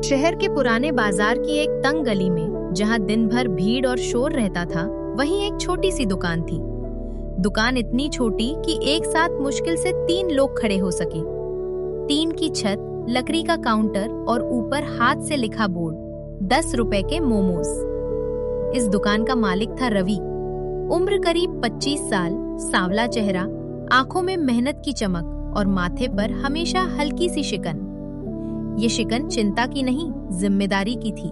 शहर के पुराने बाजार की एक तंग गली में, जहां दिन भर भीड़ और शोर रहता था, वहीं एक छोटी सी दुकान थी। दुकान इतनी छोटी कि एक साथ मुश्किल से 3 लोग खड़े हो सके। टीन की छत, लकड़ी का काउंटर और ऊपर हाथ से लिखा बोर्ड, 10 रुपए के मोमोज। इस दुकान का मालिक था रवि। उम्र करीब 25 साल, सांवला चेहरा, आंखों में मेहनत की चमक और माथे पर हमेशा हल्की सी शिकन। ये शिकन चिंता की नहीं, जिम्मेदारी की थी।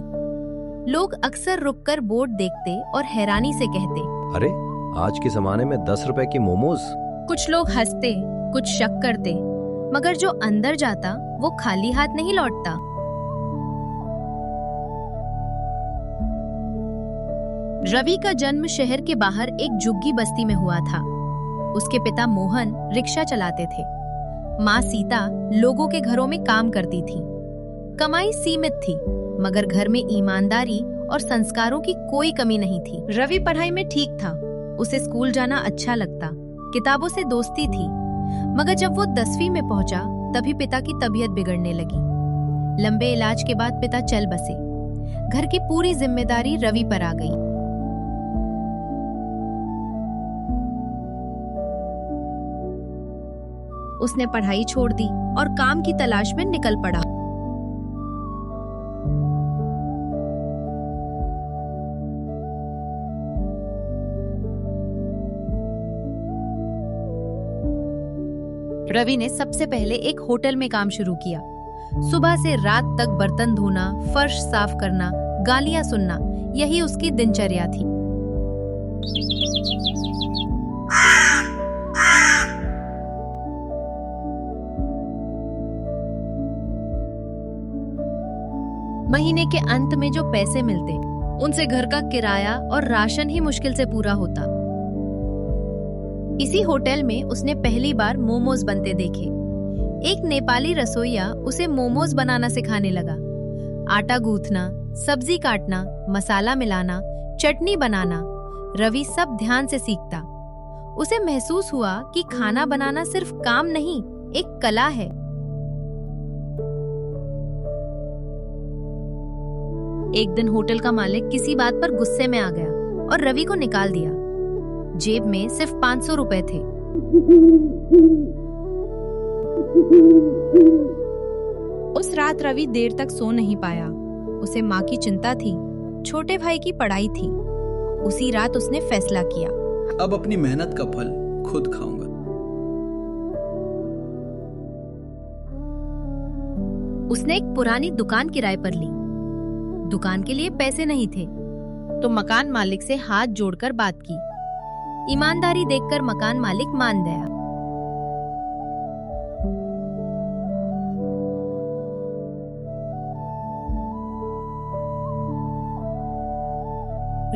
लोग अक्सर रुककर बोर्ड देखते और हैरानी से कहते, अरे, आज के जमाने में 10 रुपए की मोमोज। कुछ लोग हंसते, कुछ शक करते, मगर जो अंदर जाता वो खाली हाथ नहीं लौटता। रवि का जन्म शहर के बाहर एक झुग्गी बस्ती में हुआ था। उसके पिता मोहन रिक्शा चलाते थे। माँ सीता लोगों के घरों में काम करती थी। कमाई सीमित थी, मगर घर में ईमानदारी और संस्कारों की कोई कमी नहीं थी। रवि पढ़ाई में ठीक था, उसे स्कूल जाना अच्छा लगता, किताबों से दोस्ती थी। मगर जब वो 10वीं में पहुंचा, तभी पिता की तबीयत बिगड़ने लगी। लंबे इलाज के बाद पिता चल बसे। घर की पूरी जिम्मेदारी रवि पर आ गई। उसने पढ़ाई छोड़ दी और काम की तलाश में निकल पड़ा। रवि ने सबसे पहले एक होटल में काम शुरू किया। सुबह से रात तक बर्तन धोना, फर्श साफ करना, गालियां सुनना, यही उसकी दिनचर्या थी। महीने के अंत में जो पैसे मिलते, उनसे घर का किराया और राशन ही मुश्किल से पूरा होता। इसी होटल में उसने पहली बार मोमोज बनते देखे। एक नेपाली रसोइया उसे मोमोज बनाना सिखाने लगा। आटा गूंथना, सब्जी काटना, मसाला मिलाना, चटनी बनाना, रवि सब ध्यान से सीखता। उसे महसूस हुआ कि खाना बनाना सिर्फ काम नहीं, एक कला है। एक दिन होटल का मालिक किसी बात पर गुस्से में आ गया और रवि को निकाल दिया। जेब में सिर्फ 500 रुपए थे। उस रात रवि देर तक सो नहीं पाया। उसे माँ की चिंता थी, छोटे भाई की पढ़ाई थी। उसी रात उसने फैसला किया, अब अपनी मेहनत का फल खुद खाऊंगा। उसने एक पुरानी दुकान किराए पर ली। दुकान के लिए पैसे नहीं थे, तो मकान मालिक से हाथ जोड़कर बात की। ईमानदारी देखकर मकान मालिक मान गया।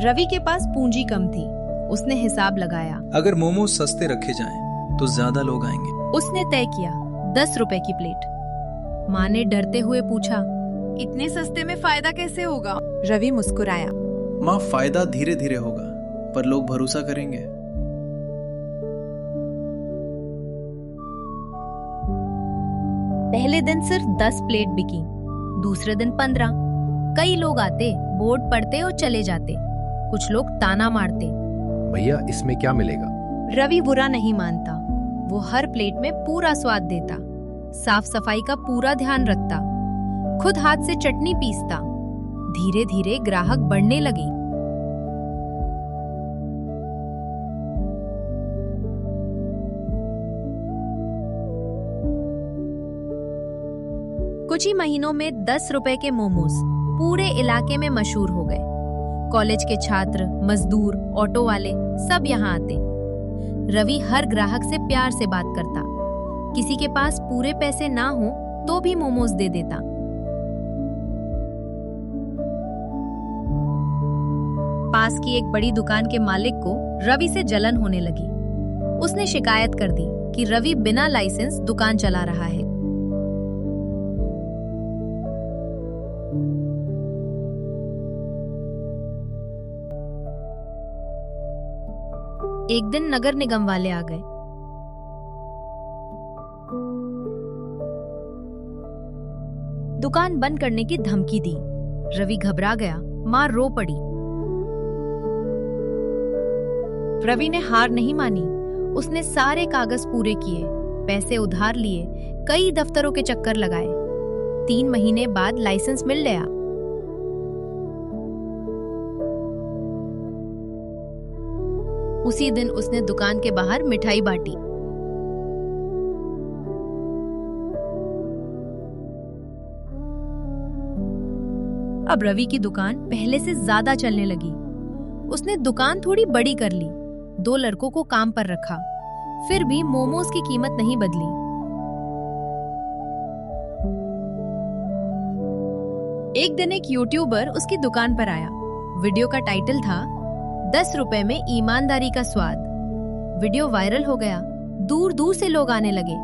रवि के पास पूंजी कम थी। उसने हिसाब लगाया। अगर मोमोज सस्ते रखे जाएं, तो ज्यादा लोग आएंगे। उसने तय किया, 10 रुपए की प्लेट। माँ ने डरते हुए पूछा, इतने सस्ते में फायदा कैसे होगा? रवि मुस्कुराया, माँ, फायदा धीरे धीरे होगा, पर लोग भरोसा करेंगे। पहले दिन सिर्फ 10 प्लेट बिकी, दूसरे दिन 15। कई लोग आते, बोर्ड पढ़ते और चले जाते। कुछ लोग ताना मारते, भैया इसमें क्या मिलेगा? रवि बुरा नहीं मानता। वो हर प्लेट में पूरा स्वाद देता, साफ सफाई का पूरा ध्यान रखता, खुद हाथ से चटनी पीसता। धीरे धीरे ग्राहक बढ़ने लगे। कुछ ही महीनों में 10 रुपए के मोमोज पूरे इलाके में मशहूर हो गए। कॉलेज के छात्र, मजदूर, ऑटो वाले सब यहाँ आते। रवि हर ग्राहक से प्यार से बात करता। किसी के पास पूरे पैसे ना हो तो भी मोमोज दे देता। पास की एक बड़ी दुकान के मालिक को रवि से जलन होने लगी। उसने शिकायत कर दी कि रवि बिना लाइसेंस दुकान चला रहा है। एक दिन नगर निगम वाले आ गए। दुकान बंद करने की धमकी दी। रवि घबरा गया, मां रो पड़ी। रवि ने हार नहीं मानी। उसने सारे कागज पूरे किए, पैसे उधार लिए, कई दफ्तरों के चक्कर लगाए। 3 महीने बाद लाइसेंस मिल गया। उसी दिन उसने दुकान के बाहर मिठाई बांटी। अब रवि की दुकान पहले से ज्यादा चलने लगी। उसने दुकान थोड़ी बड़ी कर ली, 2 लड़कों को काम पर रखा। फिर भी मोमोज की कीमत नहीं बदली। एक दिन एक यूट्यूबर उसकी दुकान पर आया। वीडियो का टाइटल था 10 रुपए में ईमानदारी का स्वाद। वीडियो वायरल हो गया, दूर दूर से लोग आने लगे।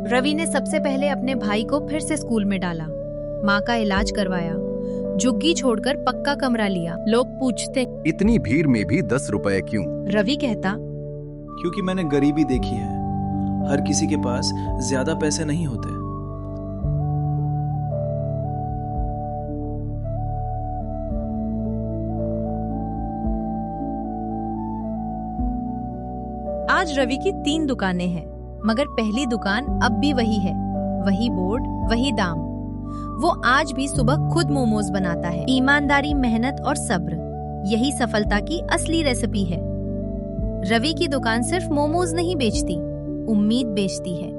रवि ने सबसे पहले अपने भाई को फिर से स्कूल में डाला, माँ का इलाज करवाया, झुग्गी छोड़कर पक्का कमरा लिया। लोग पूछते, इतनी भीड़ में भी 10 रुपए क्यों? रवि कहता, क्योंकि मैंने गरीबी देखी है। हर किसी के पास ज्यादा पैसे नहीं होते। आज रवि की 3 दुकानें हैं, मगर पहली दुकान अब भी वही है। वही बोर्ड, वही दाम। वो आज भी सुबह खुद मोमोज बनाता है। ईमानदारी, मेहनत और सब्र, यही सफलता की असली रेसिपी है। रवि की दुकान सिर्फ मोमोज नहीं बेचती, उम्मीद बेचती है।